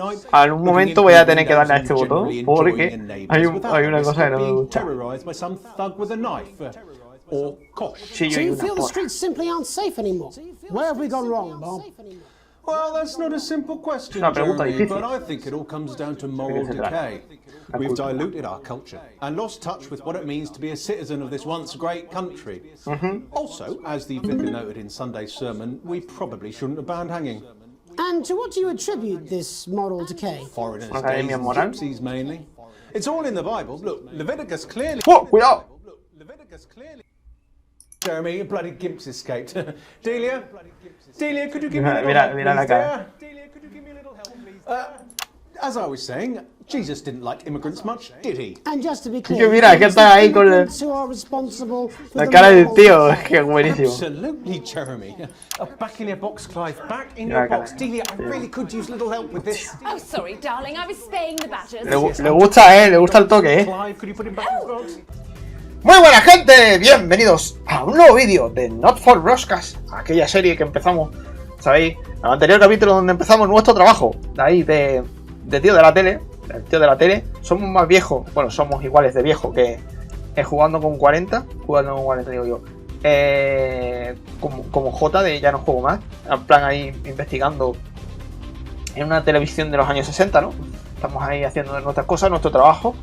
algún momento voy a tener que darle a este botón porque hay una cosa que no me gusta. Sí, Do you feel the streets simply aren't safe anymore? Where have we gone wrong, Bob? Well, that's not a simple question, Una pregunta Jeremy, difícil. but I think it all comes down to moral decay. We've diluted our culture and lost touch with what it means to be a citizen of this once great country. Also, as the vicar noted in Sunday's sermon, we probably shouldn't have banned hanging. And to what do you attribute this moral decay? Foreigners, Academia gays and moral. gypsies mainly. It's all in the Bible. Look, Leviticus clearly... ¡Oh, cuidado! Leviticus clearly... Jeremy, your bloody gimps escaped. Delia, could you give me a little help, mira la please, cara. dear? Delia, could you give me a little help, please? As I was saying, Jesus didn't like immigrants much, did he? And just to be Que clear, mira, que está ahí con who are responsible for la the cara del moral tío, es decay. que es buenísimo. Absolutely, Jeremy. Back in your box, Clive. Back in Mira your la box. cara. Delia, I really could use a little help with this. Oh, sorry, darling. I was spaying the badgers. Le gusta el toque, Clive, could you put him back in the box? Muy buena gente, bienvenidos a un nuevo vídeo de Not for Broscats, aquella serie que empezamos, ¿sabéis? En el anterior capítulo donde empezamos nuestro trabajo, de ahí de tío de la tele, el tío de la tele. Somos más viejos, bueno, somos iguales de viejo que jugando con 40 digo yo, como J de ya no juego más, en plan ahí investigando en una televisión de los años 60, ¿no? Estamos ahí haciendo nuestras cosas, nuestro trabajo.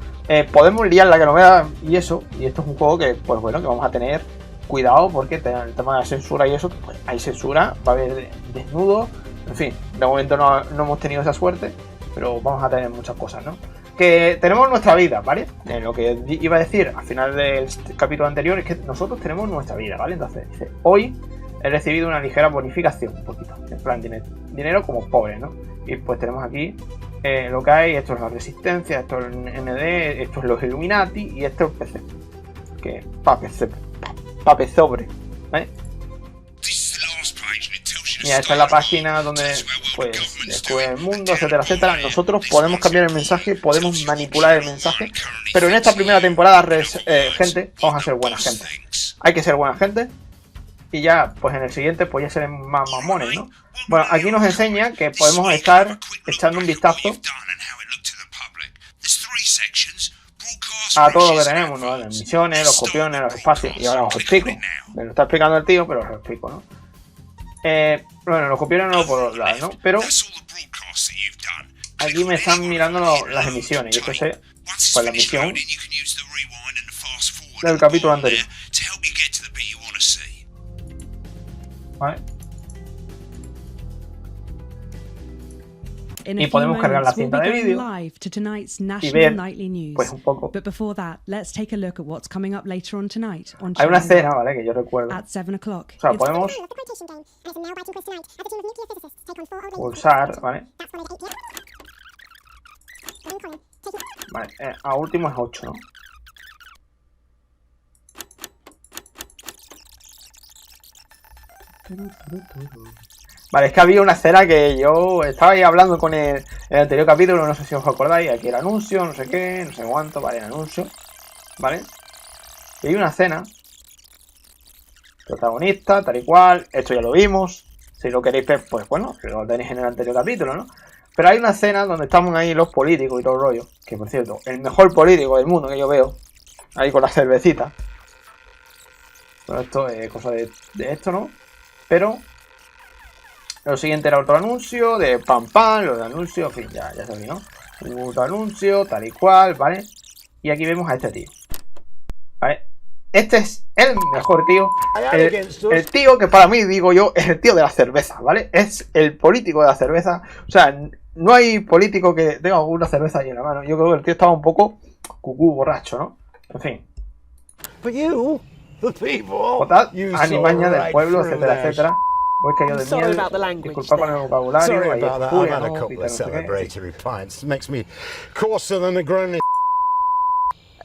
Podemos liar la que no vea y eso. Y esto es un juego que, pues bueno, que vamos a tener cuidado porque el tema de la censura y eso, pues hay censura, va a haber desnudos. En fin, de momento no hemos tenido esa suerte, pero vamos a tener muchas cosas, ¿no? Que tenemos nuestra vida, ¿vale? Lo que iba a decir al final del capítulo anterior es que nosotros tenemos nuestra vida, ¿vale? Entonces, dice, hoy he recibido una ligera bonificación, un poquito. En plan, dinero como pobre, ¿no? Y pues tenemos aquí lo que hay. Esto es la resistencia, esto es el ND, esto es los Illuminati y esto es el PC. Que pape sobre, ¿vale? Mira, esta es la página donde pues descubre el mundo, etcétera, etcétera. Nosotros podemos cambiar el mensaje, podemos manipular el mensaje, pero en esta primera temporada, gente, vamos a ser buena gente. Hay que ser buena gente. Y ya, pues en el siguiente, pues ya seremos más mamones, ¿no? Bueno, aquí nos enseña que podemos estar echando un vistazo a todo lo que tenemos, ¿no? Las misiones, los copiones, los espacios. Y ahora os explico. Me lo está explicando el tío, pero os lo explico, ¿no? Bueno, los copiones no lo puedo hablar, ¿no? Pero aquí me están mirando las emisiones. Y esto es pues la misión del capítulo anterior. ¿Vale? Y podemos cargar la cinta de vídeo y ver pues un poco. Hay una escena, ¿vale? Que yo recuerdo. O sea, podemos pulsar, ¿vale? Vale, a último es 8, ¿no? Vale, es que había una escena que yo estaba ahí hablando con el anterior capítulo, no sé si os acordáis, aquí el anuncio, no sé qué, no sé cuánto, vale, el anuncio, ¿vale? Y hay una escena, protagonista, tal y cual, esto ya lo vimos, si lo queréis ver, pues bueno, lo tenéis en el anterior capítulo, ¿no? Pero hay una escena donde estamos ahí los políticos y todo el rollo, que por cierto, el mejor político del mundo que yo veo, ahí con la cervecita. Bueno, esto es cosa de esto, ¿no? Pero lo siguiente era otro anuncio de pam, los anuncios, en fin, ya sabéis, ¿no? Otro anuncio, tal y cual, ¿vale? Y aquí vemos a este tío, ¿vale? Este es el mejor tío, el tío que para mí, digo yo, es el tío de la cerveza, ¿vale? Es el político de la cerveza. O sea, no hay político que tenga una cerveza ahí en la mano. Yo creo que el tío estaba un poco cucú, borracho, ¿no? En fin. Jotad, animaña del pueblo, etcétera, etcétera. Voy cayendo de miedo. Disculpa con el vocabulario. Ahí es Julia, ¿no? Y no sé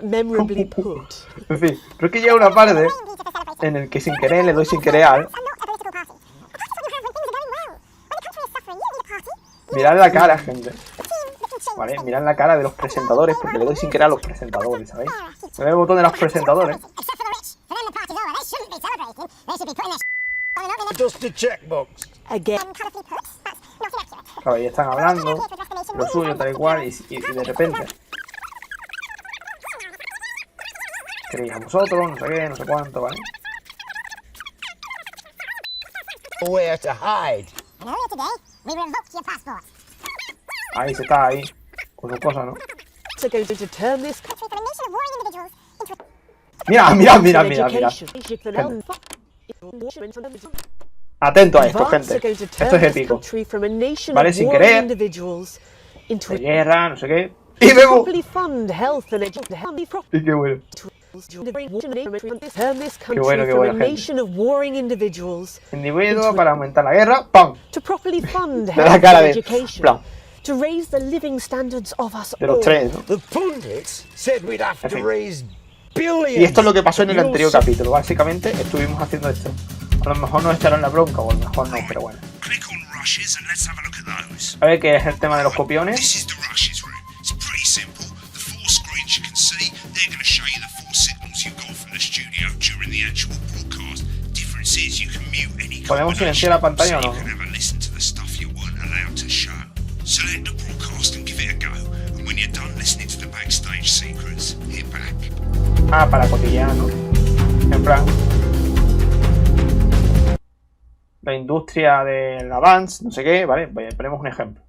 Memorably put. En fin, pero es que llega una parte en el que sin querer le doy sin querer al... Mirad la cara, gente. Vale, mirad la cara de los presentadores, porque le doy sin querer a los presentadores, ¿sabéis? Me ve el botón de los presentadores. Just a checkbox. Again. Claro, ahí están hablando lo suyo, tal y cual, y de repente queréis a vosotros, no sé qué, no sé cuánto, ¿vale? Where to hide. Ahí se está, ahí, con su cosa, ¿no? Mira, mira, mira, mira, mira. Gente. Atento a esto, gente. Esto es épico. Vale, sin querer. De guerra, no sé qué. Y vemos. Y qué bueno. Qué bueno, qué bueno, gente. Individuo para aumentar la guerra. ¡Pam! De la cara de... Plan. De los tres, ¿no? En fin. Y esto es lo que pasó en el anterior capítulo. Básicamente estuvimos haciendo esto. A lo mejor nos echaron la bronca o a lo mejor no, pero bueno. A ver qué es el tema de los copiones. ¿Podemos silenciar la pantalla o no? Ah, para cotillear, ¿no? En plan, la industria del avance, no sé qué, ¿vale? Ponemos un ejemplo.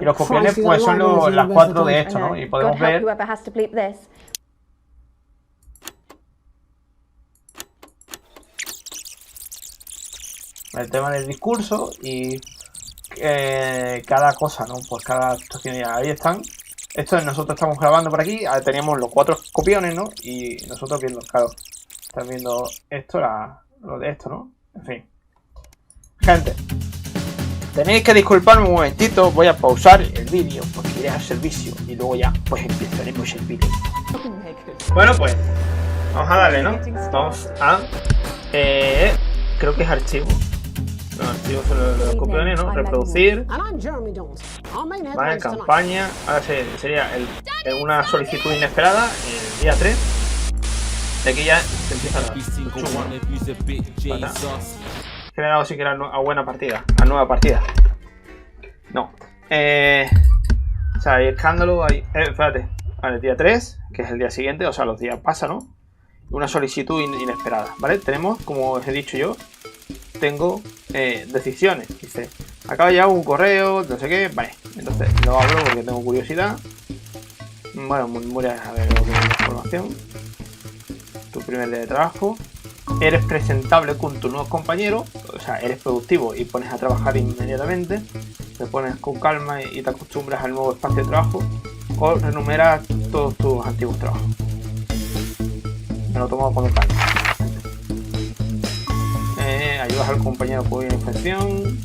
Y los copiones pues son las 4 de esto, ¿no? Y podemos ver el tema del discurso y cada cosa, ¿no? Pues cada actuación. Ya ahí están. Esto nosotros estamos grabando por aquí. Teníamos los 4 copiones, ¿no? Y nosotros viendo, claro, están viendo esto, lo de esto, ¿no? En fin. Gente, tenéis que disculparme un momentito. Voy a pausar el vídeo porque iré al servicio y luego ya pues empezaremos el vídeo. Bueno, pues vamos a darle, ¿no? Vamos a creo que es archivo. Los archivos son los copiones, ¿no? Reproducir. Vale, campaña. Ahora sería una solicitud inesperada el día 3. De aquí ya se empieza la chuma. ¿Vale? Que le he dado siquiera a buena partida. A nueva partida. No. O sea, hay escándalo. Espérate. Vale, día 3, que es el día siguiente. O sea, los días pasan, ¿no? Una solicitud inesperada. ¿Vale? Tenemos, como os he dicho yo, tengo decisiones. Dice, acaba ya un correo, no sé qué. Vale, entonces lo abro porque tengo curiosidad. Bueno, memoria, a ver, información. Tu primer día de trabajo. Eres presentable con tus nuevos compañeros. O sea, eres productivo y pones a trabajar inmediatamente. Te pones con calma y te acostumbras al nuevo espacio de trabajo. O renumeras todos tus antiguos trabajos. Me lo tomo con calma. Ayudas al compañero con una infección.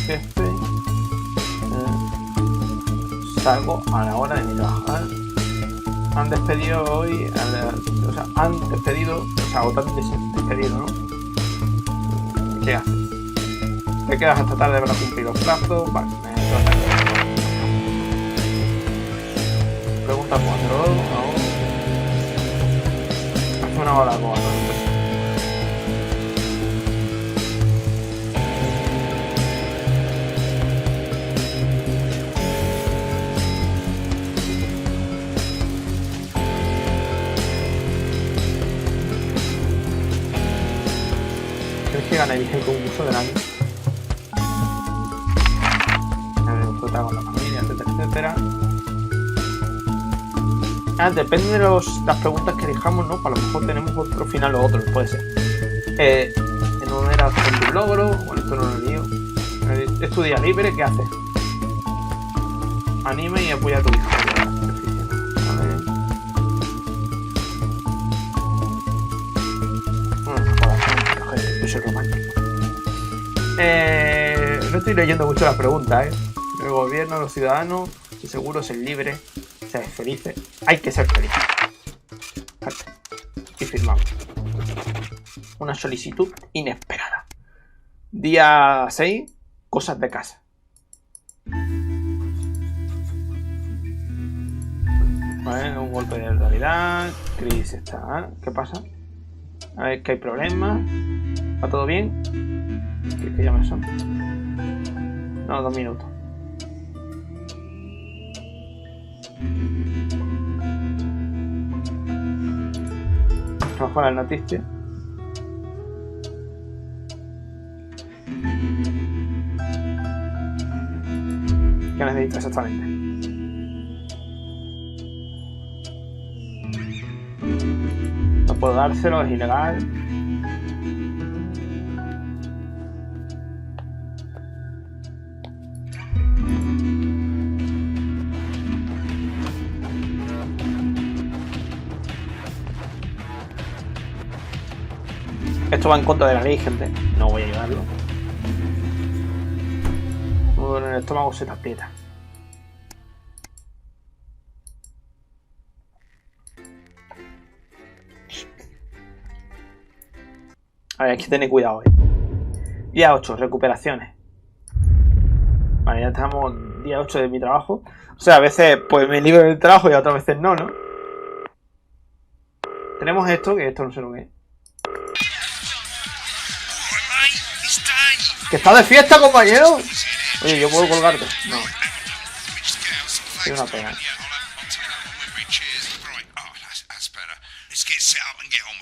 Jefe. Salgo a la hora de mi trabajo. Han despedido hoy. O sea, han despedido. O sea, o te han despedido, ¿no? ¿Qué haces? Te quedas hasta tarde para cumplir los plazos. Vale, pregunta cuándo. Hace una hora cuando. ¿Crees que ganaréis el concurso del año? Con la familia, etcétera, etcétera. Depende de las preguntas que elijamos, ¿no? A lo mejor tenemos otro final o otro, puede ser. Enumera tu logro. Bueno, esto no lo lío. Es tu día libre, ¿qué haces? Anima y apoya a tu hijo. A ver. Bueno, yo soy romántico. No estoy leyendo mucho las preguntas, El gobierno, los ciudadanos, estoy seguro, ser libres, ser felices. Hay que ser felices. Y firmamos. Una solicitud inesperada. Día 6, cosas de casa. Vale, un golpe de realidad. Chris está. ¿Qué pasa? A ver, que hay problemas. ¿Va todo bien? ¿Qué llamas son? No, 2 minutos. Vamos con las noticias. ¿Qué necesitas exactamente? No puedo dárselo, es ilegal. Esto va en contra de la ley, gente. No voy a ayudarlo. En el estómago se te aprieta. A ver, hay que tener cuidado, Día 8, recuperaciones. Vale, ya estamos día 8 de mi trabajo. O sea, a veces pues me libro del trabajo y a otras veces no, ¿no? Tenemos esto, que esto no sé lo que es. ¿Que está de fiesta, compañero? Oye, ¿yo puedo colgarte? No. Es una pena.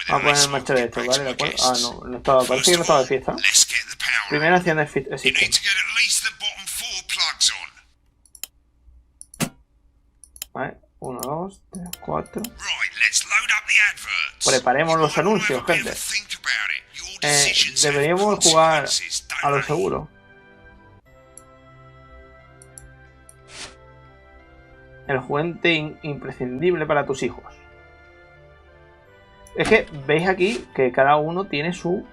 Vamos a poner el marcha de esto, ¿vale? ¿De acuerdo? Ah, no estaba, parece que no estaba de fiesta. Primera acción de fiesta. Vale, 1, 2, 3, 4. Preparemos los anuncios, gente. Deberíamos jugar a lo seguro. El juguete imprescindible para tus hijos. Es que veis aquí que cada uno tiene su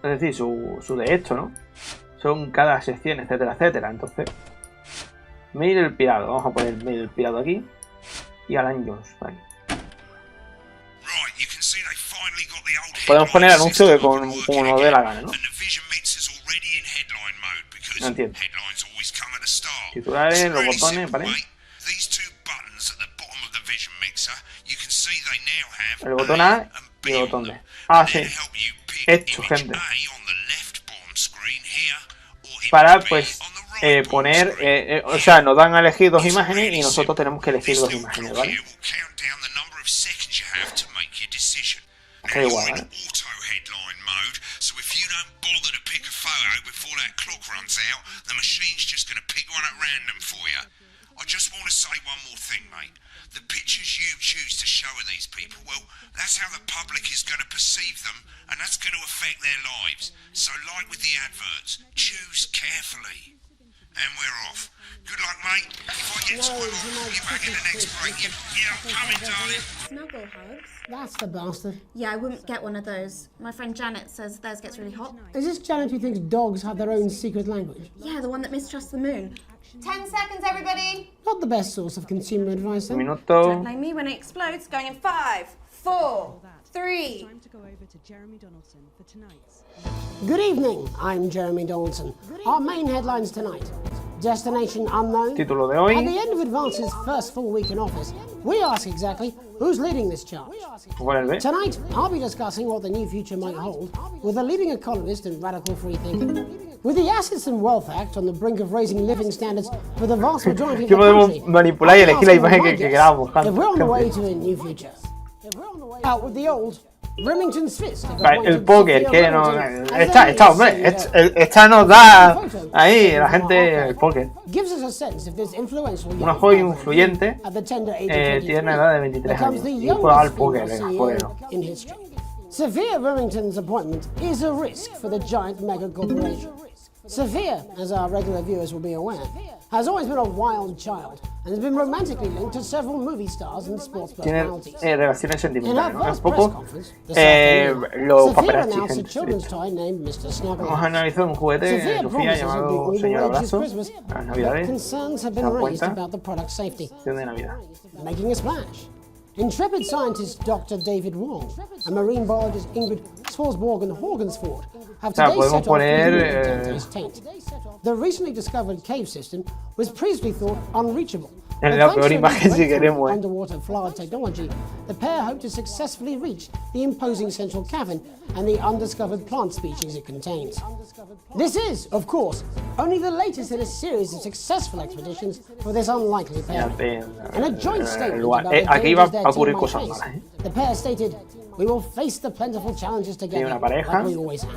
es decir, su de esto, ¿no? Son cada sección, etcétera, etcétera. Entonces, Mail el pirado. Vamos a poner Mail el pirado aquí. Y Alan Jones, vale. Podemos poner anuncios de como nos dé la gana, ¿no? No entiendo. Titulares, los botones, ¿vale? El botón A y el botón B. Ah, sí. Esto, gente. Para, pues, poner... o sea, nos dan a elegir 2 imágenes y nosotros tenemos que elegir 2 imágenes, ¿vale? Está igual, ¿vale? I just want to say one more thing, mate. The pictures you choose to show of these people, well, that's how the public is going to perceive them, and that's going to affect their lives. So, like with the adverts, choose carefully. And we're off. Good luck, mate. If I get time, I'll call you back in the next break. Yeah, I'm coming, darling. Snuggle hugs? That's the bastard. Yeah, I wouldn't get one of those. My friend Janet says theirs gets really hot. Is this Janet who thinks dogs have their own secret language? Yeah, the one that mistrusts the moon. 10 seconds, everybody. Not the best source of consumer advice, then. Don't blame me when it explodes. Going in 5, 4, 3. Time to go over to Jeremy Donaldson for tonight's. Good evening, I'm Jeremy Donaldson. Our main headlines tonight. Destination unknown. Título de hoy. At the end of Advance's first full week in office, we ask exactly who's leading this charge. Tonight, I'll be discussing what the new future might hold with a leading economist and radical free thinker. With the Assets and Wealth Act on the brink of raising living standards for the vast majority of the country, manipular y elegir la imagen que queramos. if we're on the way to a new future. Out with the old. Remington's fist. El póker, que no... Esta, hombre, esta nos da ahí la gente el póker. Un joven influyente tiene una edad de 23 años y juega al póker, venga, Sophia Remington's appointment is a risk for the giant mega corporation. Sophia, as our regular viewers will be aware, has always been a wild child and has been romantically linked to several movie stars and sports personalities. Tiene relaciones sentimentales, ¿no? Un poco los paparazzi, gente. Hemos analizado un juguete de Sofía llamado Señor Abrazo. Las Navidades. Concerns have been raised about the product's safety. De Navidad. Making a splash. Intrepid scientist Dr. David Wong and marine biologist Ingrid Swarsborgen-Horgensford have today set off to taint. The recently discovered cave system was previously thought unreachable. Es la peor imagen si queremos. Underwater flood technology, the pair hope to successfully reach the imposing central cavern and the undiscovered plant species it contains. This is, of course, only the latest in a series of successful expeditions for this unlikely pair. In a joint statement about the dangers their team might face, the pair stated, "We will face the plentiful challenges together like we always have."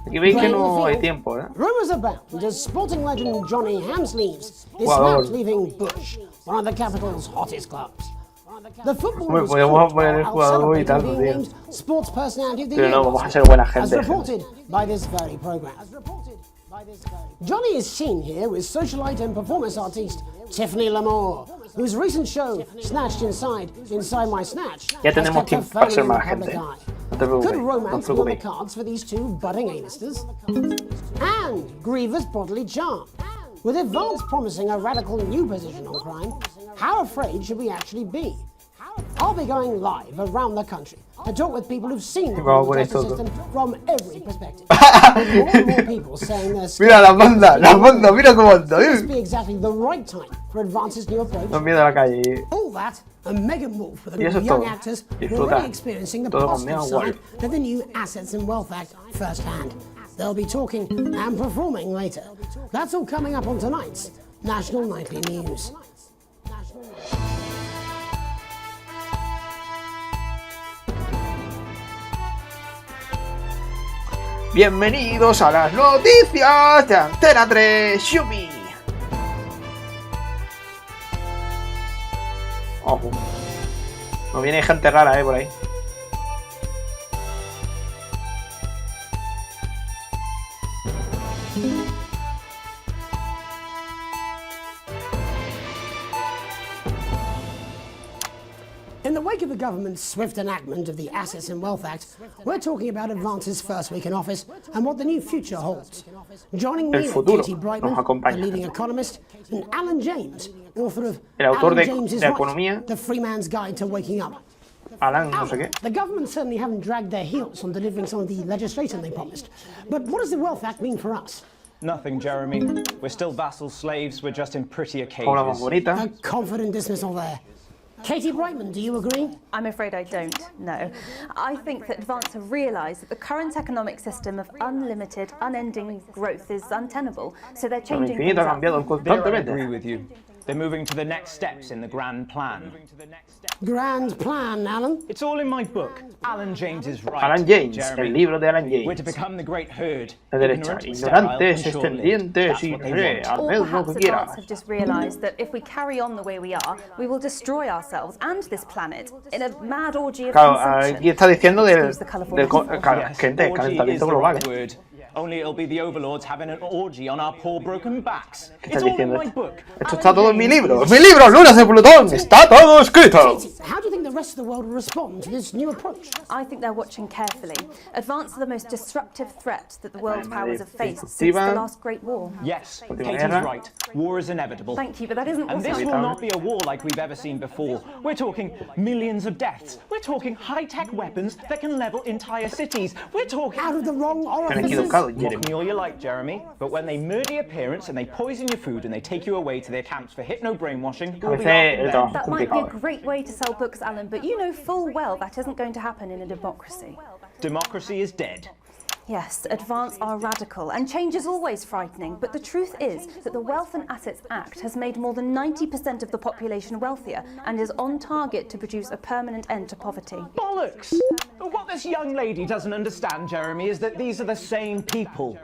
Aquí veis que no hay tiempo, ¿eh? Rumors abound as sporting legend Johnny Hamsleeves is snapped leaving Bush, one of the capital's hottest clubs. The football podemos poner el jugador y tanto, tío. Sports personality of the Pero no, year, vamos a ser buena as gente. reported by this very program. Johnny is seen here with socialite and performance artiste Tiffany Lamore, whose recent show, Snatched Inside My Snatch, Ya tenemos tiempo para ser más gente. No te Could preocupes, no romance te be on the preocupes. cards for these two budding A-listers? And grievous bodily charm. With advance promising a radical new position on crime, how afraid should we actually be? I'll be going live around the country to talk with people who've seen the criminal justice system from every perspective. With more and more people saying they're scared. Mira la banda, mira cómo anda. This be exactly the right time for Advance's new approach. No miedo a la calle. All that and mega move with a Y eso group of es young todo. actors Disfruta. already experiencing the Todo positive conmigo, guay. side of the new Assets and Wealth Act firsthand. They'll be talking and performing later. That's all coming up on tonight's National Nightly News. Bienvenidos a las noticias de Antena 3 Xiumi. Ojo. Nos viene gente rara, por ahí. In the wake of the government's swift enactment of the Assets and Wealth Act, we're talking about Advance's first week in office and what the new future holds. Joining me are Katie Brightman, a leading economist, and Alan James, author of Alan James is Right, The Free Man's Guide to Waking Up. Alan, no sé qué. The government certainly haven't dragged their heels on delivering some of the legislation they promised. But what does the Wealth Act mean for us? Nothing, Jeremy. We're still vassal slaves, we're just in prettier Hola, más cages. bonita. A confident dismissal there. Katie Brightman, do you agree? I'm afraid I don't, no. I think that Advance have realised that the current economic system of unlimited, unending growth is untenable, so they're changing things up. There I agree with you. They're moving to the next steps in the grand plan. Grand plan, Alan? It's all in my book, Alan James is Right. Alan James, Jeremy. el libro de Alan James. We're to become the great herd. La derecha, ignorantes, extendientes, sin re, al Or menos lo perhaps que quiera. Advance have just realised that if we carry on the way we are, we will destroy ourselves and this planet in a mad orgy of Claro, consumption. aquí está diciendo del Yes, calentamiento global, right word. Only it'll be the overlords having an orgy on our poor broken backs. ¿Qué It's estás all in diciendo? my book. Esto está todo en mi libro. ¡Mi libro, Lunas de Plutón! ¡Está todo escrito! How do you think the rest of the world will respond to this new approach? I think they're watching carefully. Advance are the most disruptive threat that the world powers have faced since the last Great War. Yes, Katie's right. War is inevitable. Thank you, but that isn't And what this I will not be a war like we've ever seen before. We're talking millions of deaths. We're talking high-tech weapons that can level entire cities. We're talking... Out of the wrong orifices? Mock me all you like, Jeremy, but when they murder your parents and they poison your food and they take you away to their camps for hypno-brainwashing, we'll be laughing then. That might be a great way to sell books, Alan, but you know full well that isn't going to happen in a democracy. Democracy is dead. Yes, Advance are radical, and change is always frightening, but the truth is that the Wealth and Assets Act has made more than 90% of the population wealthier and is on target to produce a permanent end to poverty. Bollocks! What this young lady doesn't understand, Jeremy, is that these are the same people.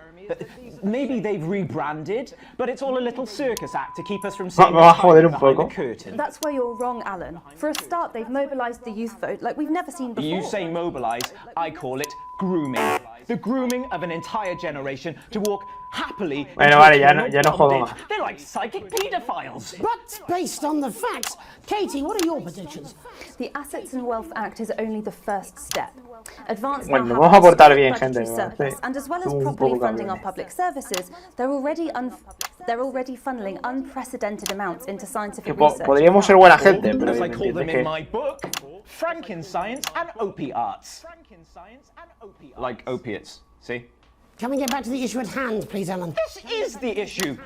Maybe they've rebranded, but it's all a little circus act to keep us from seeing the behind the curtain. That's where you're wrong, Alan. For a start, they've mobilised the youth vote like we've never seen before. You say mobilise, I call it grooming. The grooming of an entire generation to walk happily. Bueno, vale, ya no jodo más. They're like psychic pedophiles. But based on the facts, Katie, what are your predictions? The Assets and Wealth Act is only the first step. Advance Bueno, vamos a aportar bien, gente. And as well as properly funding our public services, they're already funneling unprecedented amounts into scientific research. Podríamos ser buena gente, pero as I call them in my book, Franken-science and opiates. Like opiates, see? Can we get back to the issue at hand, please, Alan? This is the issue.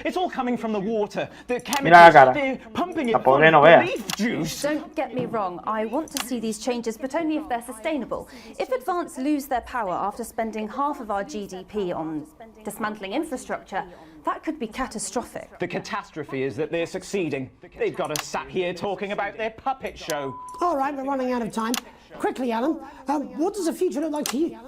It's all coming from the water, the chemicals, they're pumping it full of leaf juice. Don't get me wrong, I want to see these changes, but only if they're sustainable. If Advance lose their power after spending half of our GDP on dismantling infrastructure, that could be catastrophic. The catastrophe is that they're succeeding. They've got us sat here talking about their puppet show. All right, we're running out of time. Quickly, Alan, what does the future look like to you?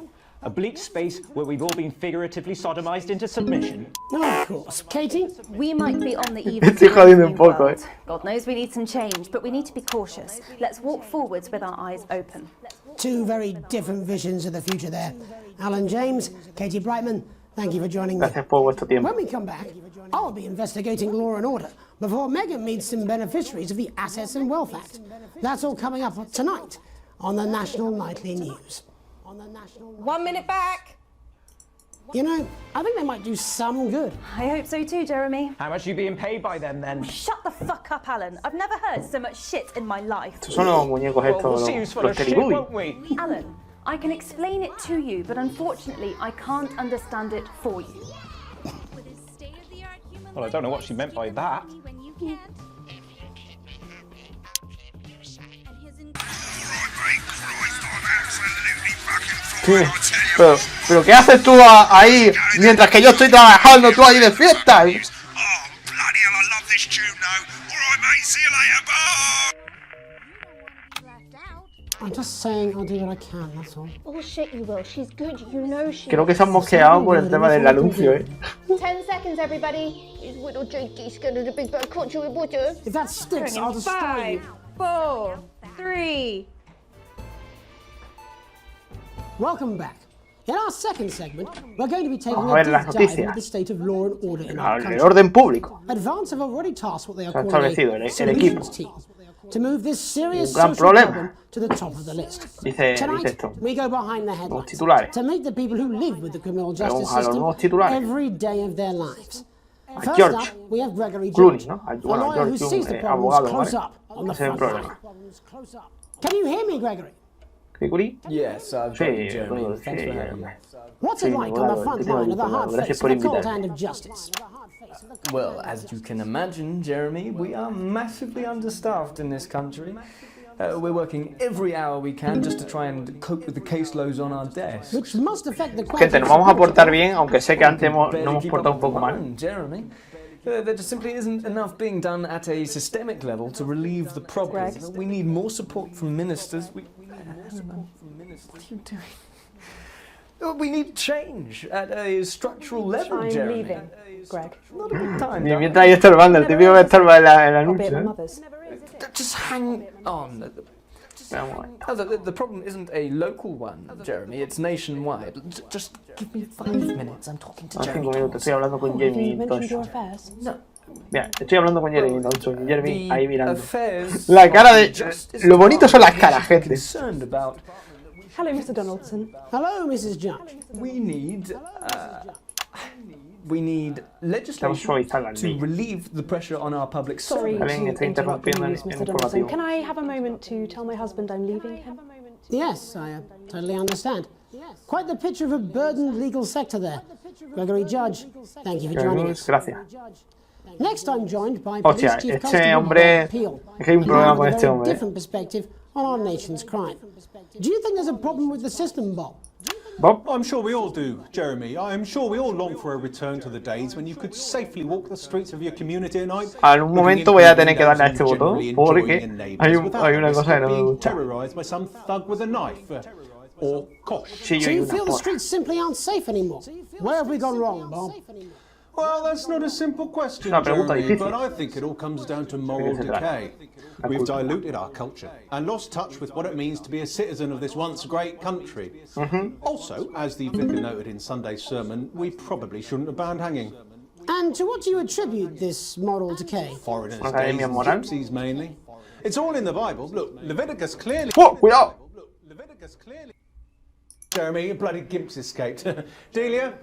A bleak space where we've all been figuratively sodomized into submission. Of course. Katie? We might be on the eve of a new world. God knows we need some change, but we need to be cautious. Let's walk forwards with our eyes open. Two very different visions of the future there. Alan James, Katie Brightman, thank you for joining me. When we come back, I'll be investigating law and order before Megan meets some beneficiaries of the Assets and Wealth Act. That's all coming up tonight on the National Nightly News. 1 minute back. You know, I think they might do some good. I hope so too, Jeremy. How much are you being paid by them then? Shut the fuck up, Alan. I've never heard so much shit in my life. Estos son los muñecos estos, los Teletubbies. Alan, I can explain it to you, but unfortunately I can't understand it for you. Well, I don't know what she meant by that. Pero ¿qué haces tú ahí mientras que yo estoy trabajando, tú ahí de fiesta? I'm just saying I'll do what I can, that's all. Bullshit, you will. She's good, you know she. Creo que se han mosqueado por el tema del anuncio, 10 seconds, everybody. His little Jakey's got a big bird caught you with water. If that sticks, I'll destroy you. 5, 4, 3. Welcome back. In our second segment, we're going to be taking a deep dive into the state of law and order in our country. El orden público. Advance have already tasked what they are calling a solutions team to move this serious social problem to the top of the list. Tonight, we go behind the headlines to meet the people who live with the criminal justice system every day of their lives. First up, we have Gregory George, a lawyer who sees the problems close up on the front line. Can you hear me, Gregory? Yes, I've got you, Jeremy. Thanks for having me. What's it like on the front line of the hard-faced and the cold hand of justice? Well, as you can imagine, Jeremy, we are massively understaffed in this country. We're working every hour we can just to try and cope with the caseloads on our desks. Which must affect the quality. Gente, nos vamos a portar bien, aunque sé que antes no hemos portado un poco mal. Jeremy. There just simply isn't enough being done at a systemic level to relieve the problem. We need more support from ministers. What are you doing? We need change at a structural level, I'm Jeremy. leaving, Greg. Not a good time. Mientras ahí estorbando, el típico que estorba el anuncio. Just hang on. The problem isn't a local one, Jeremy. It's nationwide. Just give me 5 minutes. I'm talking to Jeremy. 5 minutos, estoy hablando con Jeremy Dawson. No. Mira, estoy hablando con Jeremy Dawson. Jeremy ahí mirando. La cara de... Lo bonito son las caras, gente. Hello, Mr. Donaldson. Hello, Mrs. Judge. We need legislation to relieve the pressure on our public Sorry service. to interrupt you, Mr. Donaldson. Can I have a moment to tell my husband I'm leaving him? Yes, I totally understand. Quite the picture of a burdened legal sector there. Gregory Judge, thank you for joining us. Gracias. Next, I'm joined by Police Chief este hombre... Es que hay un problema con este hombre. Different perspective on our nation's crime. Do you think there's a problem with the system, Bob? Bob? I'm sure we all do, Jeremy. I'm sure we all long for a return to the days when you could safely walk the streets of your community at night. Algún momento voy a tener que darle a este botón porque hay una cosa que no me gusta. Terrorized by some thug with a knife. Or kosh. Do you feel the streets simply aren't safe anymore? Where have we gone wrong, Bob? Well, that's not a simple question, Una pregunta Jeremy, difícil. but I think it all comes down to moral decay. We've diluted our culture and lost touch with what it means to be a citizen of this once great country. Also, as the vicar noted in Sunday's sermon, we probably shouldn't have banned hanging. And to what do you attribute this moral decay? Foreigners, gays and gypsies mainly. It's all in the Bible. Look, Leviticus clearly... ¡Oh, cuidado! Leviticus clearly... Jeremy, your bloody gimps escaped. Delia,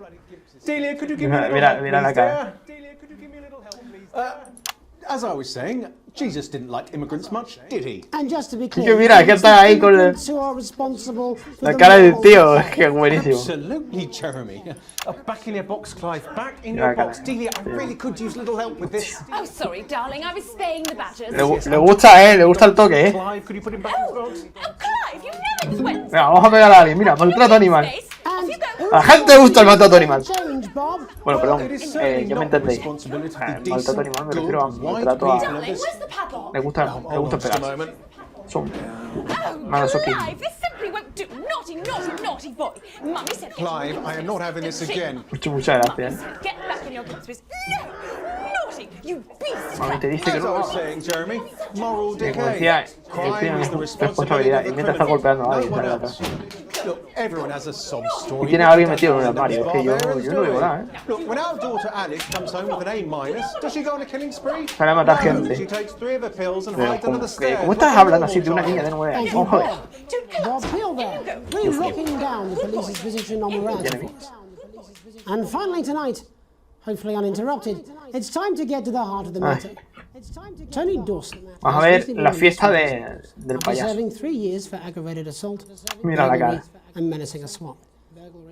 could you give me a little help, mira la please, cara. Delia, could you give me a little help, please? As I was saying, Jesus didn't like immigrants much, did he? And just to be Que clear, mira, que está ahí con la cara del tío, es que buenísimo. Absolutely, Jeremy. Back in your box, Clive. Back in your box. Delia, I really could use a little help with this. Oh, sorry, darling. I was spaying the badgers. Le gusta el toque, Clive, could you put him back in the box? Oh, Clive, you know it's Wednesday. Mira, vamos a pegar a alguien, mira, maltrato animal. A la gente le gusta el maltrato animal. Bueno, perdón, yo me entendéis. Maltrato animal me refiero a maltrato a... Le gusta pegar. Son masoquistas. Clive, this simply won't do. Naughty, naughty, naughty boy. Mummy said... Clive, I am not having this again. Muchas gracias. Get back in your boxes. No! Naughty, you beast! Mami te dice que As I no. was saying, Jeremy, moral Como decay. decía, Crime tiene is the responsabilidad responsibility y of the mientras está golpeando a alguien, criminal, sale no atrás. one else. Look, everyone has a sob Y story. tiene a alguien metido en un armario, es que yo no digo nada, ¿eh? Look, when our daughter Alice comes home with an A-, does she go on a killing spree? Para matar No, gente. she takes 3 of her pills and Pero, hides under the stairs. ¿cómo estás hablando así de una niña de 9 años? Vamos a ver. Bob Hilbert, really locking down the police's position on the ransom. And finally tonight, hopefully uninterrupted, it's time to get to the heart of the matter. Tony Dawson. Vamos a ver la fiesta del payaso. Serving 3 years for aggravated assault, Mira la cara. and menacing a swamp.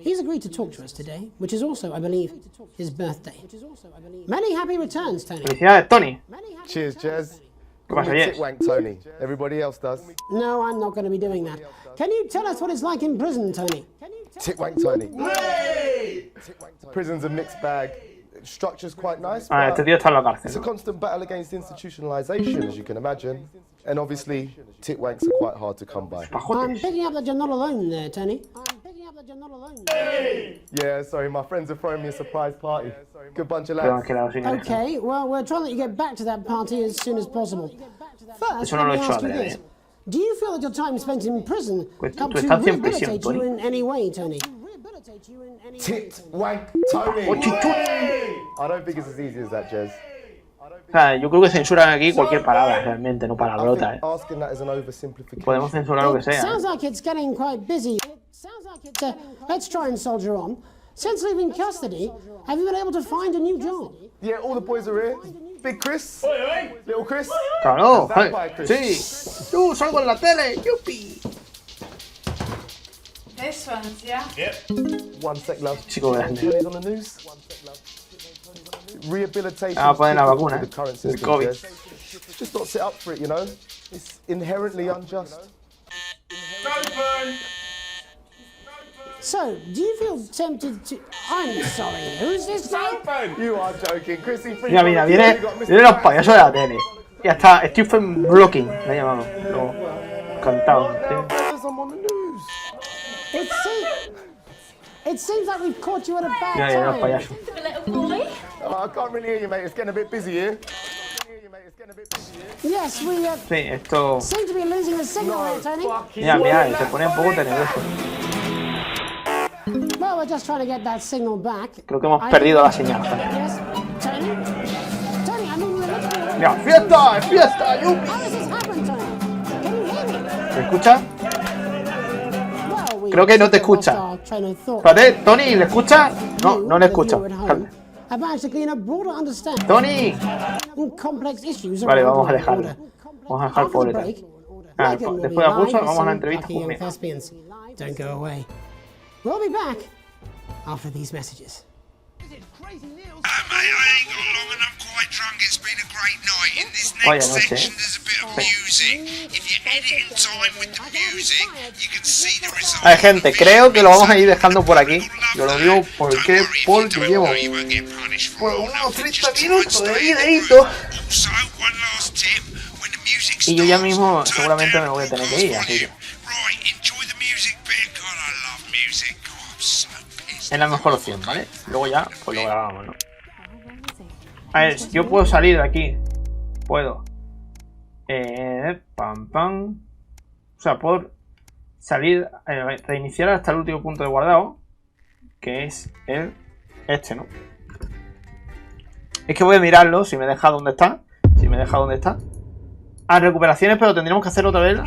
He's agreed to talk to us today, which is also, I believe, his birthday. Many happy returns, Tony. Felicidades, Tony. Cheers, Jez. ¿Qué pasa, Jez? Titwank Tony. Everybody else does. No, I'm not going to be doing that. Can you tell us what it's like in prison, Tony? Titwank Tony. Prison's a mixed bag. Structure's quite nice. Ah, este tío está en la It's cárcel, a ¿no? constant battle against institutionalization, as you can imagine. And obviously, titwanks are quite hard to come by. I'm picking up that you're not alone there, Tony. Yeah, sorry, my friends are throwing me a surprise party. Good bunch of Perdón, lads. que he dado sin oreja. Okay, well, we're trying to let you get back to that party as soon as possible. First, Eso no lo let he me hecho ask you adrede, this. ¿eh? Do you feel that your time spent in prison Pues helped tu to estancia en prisión, rehabilitate you Tony. in any way, Tony? Titwank Tony. Oh, I don't think it's as easy as that, Jez. O sea, yo creo que censuran aquí cualquier palabra, realmente, no palabrota, ¿eh? Asking that is an oversimplification. Podemos censurar lo que sea, Sounds ¿eh? like it's getting quite busy. Let's try and soldier on. Since leaving custody, have you been able to find a new job? Yeah, all the boys are here. Big Chris, little Chris. Claro, and Vampire Chris. sí. Salgo en la tele, yupi. This one's, yeah? One sec, love. Chico grande. Johnny's on the news. Rehabilitation Ah, ponen la vacuna, the current el system, COVID. Jez. Just not set up for it, you know. It's inherently unjust. So, do you feel tempted to... I'm sorry, who's this guy? You are joking, Chrissy. Mira, vienen los payasos de la tele. Ya está, Stephen Blocking, le he llamado. Lo cantado. I'm on the news. It seems like we've caught you at a bad Mira, los time. payasos. The little boy? I can't really hear you, mate. It's getting a bit busy here. Yes, we Sí, esto... seem to be losing the signal there, Tony. Mira, se pone un poco tenebroso. Well, we're just trying to get that signal back. Creo que hemos perdido la señal. Yes, Tony? Tony, I mean, we're literally... Mira, fiesta, fiesta, yupi. How does this happen, Tony? Can you hear me? ¿Me escuchas? Well, we Creo que no te escucha. lost our train of thought. Espérate, Tony, ¿le escucha? No, no le escucha. I've managed to gain a broader understanding Tony. of complex issues Vale, around vamos a the dejarlo. border. Vamos a dejar After the pobre. break, Ah, Megan will be después del live pulso, with vamos a la some entrevista bucking con and Megan. thespians. Don't go away. We'll be back after these messages. Mate, I ain't got long and I'm quite drunk. It's been a great night. In this Vaya next noche, section, there's a bit of music. If you edit in time with the music, you can see the result. A ver, gente, creo que lo vamos a ir dejando por aquí. Yo lo digo porque llevo por unos 30 minutos de videito. Y yo ya mismo seguramente me voy a tener que ir, así que... Es la mejor opción, ¿vale? Luego ya, pues lo grabamos, ¿no? A ver, yo puedo salir de aquí. Puedo. Pam. O sea, puedo salir, reiniciar hasta el último punto de guardado. Que es este, ¿no? Es que voy a mirarlo, si me deja donde está. Ah, recuperaciones, pero tendríamos que hacer otra vez.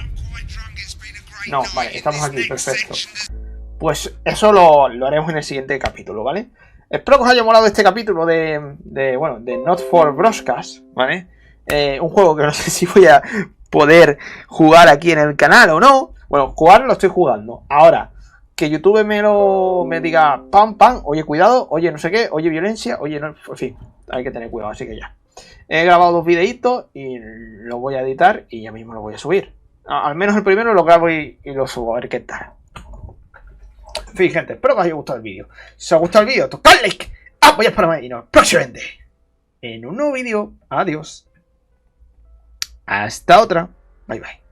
No, vale, estamos aquí, perfecto. Pues eso lo haremos en el siguiente capítulo, ¿vale? Espero que os haya molado este capítulo de Not for Broscats, ¿vale? Un juego que no sé si voy a poder jugar aquí en el canal o no. Bueno, jugar lo estoy jugando. Ahora, que YouTube me diga pam, oye, cuidado, oye, no sé qué, oye, violencia, oye, no, en fin, hay que tener cuidado, así que ya. He grabado 2 videitos y lo voy a editar y ya mismo lo voy a subir. Al menos el primero lo grabo y lo subo, a ver qué tal. En fin, gente, espero que os haya gustado el vídeo. Si os ha gustado el vídeo, tocad like, apoyad para más y nos vemos próximamente en un nuevo vídeo. Adiós. Hasta otra. Bye.